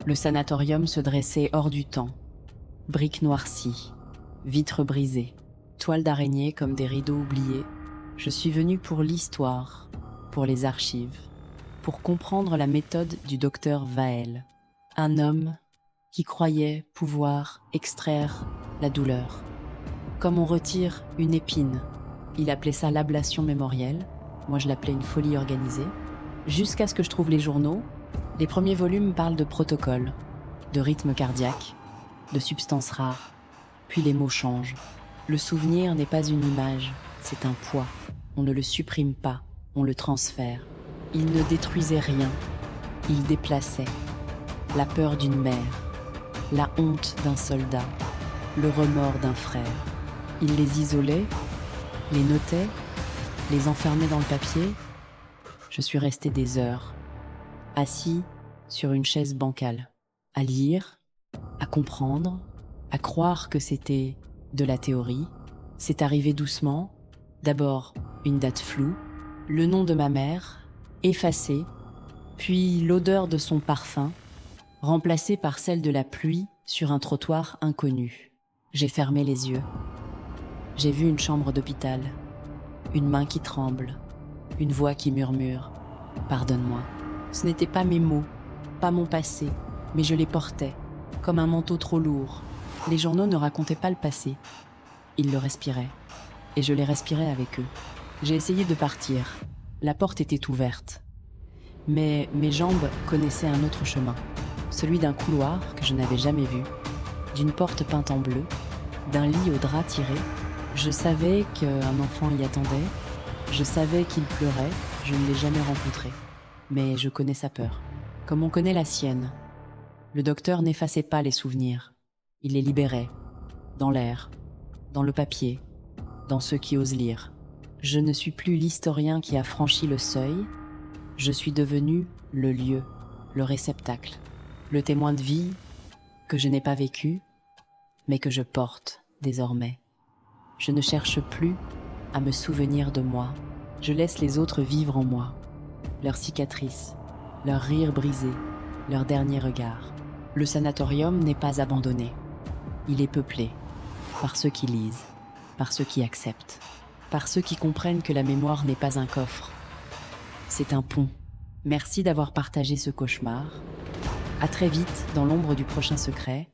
Le sanatorium se dressait hors du temps. Briques noircies, vitres brisées, toiles d'araignée comme des rideaux oubliés. Je suis venu pour l'histoire, pour les archives, pour comprendre la méthode du docteur Vael. Un homme qui croyait pouvoir extraire la douleur. Comme on retire une épine. Il appelait ça l'ablation mémorielle. Moi, je l'appelais une folie organisée. Jusqu'à ce que je trouve les journaux, les premiers volumes parlent de protocole, de rythme cardiaque, de substances rares. Puis les mots changent. Le souvenir n'est pas une image, c'est un poids. On ne le supprime pas, on le transfère. Il ne détruisait rien, il déplaçait. La peur d'une mère, la honte d'un soldat, le remords d'un frère. Il les isolait, les notait, les enfermait dans le papier. Je suis resté des heures, assis sur une chaise bancale, à lire, à comprendre, à croire que c'était de la théorie. C'est arrivé doucement, d'abord une date floue, le nom de ma mère, effacé, puis l'odeur de son parfum, remplacée par celle de la pluie sur un trottoir inconnu. J'ai fermé les yeux. J'ai vu une chambre d'hôpital, une main qui tremble, une voix qui murmure « Pardonne-moi ». Ce n'étaient pas mes mots, pas mon passé, mais je les portais, comme un manteau trop lourd. Les journaux ne racontaient pas le passé. Ils le respiraient, et je les respirais avec eux. J'ai essayé de partir. La porte était ouverte. Mais mes jambes connaissaient un autre chemin, celui d'un couloir que je n'avais jamais vu, d'une porte peinte en bleu, d'un lit au drap tiré. Je savais qu'un enfant y attendait, je savais qu'il pleurait, je ne l'ai jamais rencontré. Mais je connais sa peur, comme on connaît la sienne. Le docteur n'effaçait pas les souvenirs, il les libérait, dans l'air, dans le papier, dans ceux qui osent lire. Je ne suis plus l'historien qui a franchi le seuil, je suis devenu le lieu, le réceptacle, le témoin de vie que je n'ai pas vécu, mais que je porte désormais. Je ne cherche plus à me souvenir de moi, je laisse les autres vivre en moi, leurs cicatrices, leurs rires brisés, leurs derniers regards. Le sanatorium n'est pas abandonné, il est peuplé par ceux qui lisent, par ceux qui acceptent, par ceux qui comprennent que la mémoire n'est pas un coffre, c'est un pont. Merci d'avoir partagé ce cauchemar. À très vite dans l'ombre du prochain secret.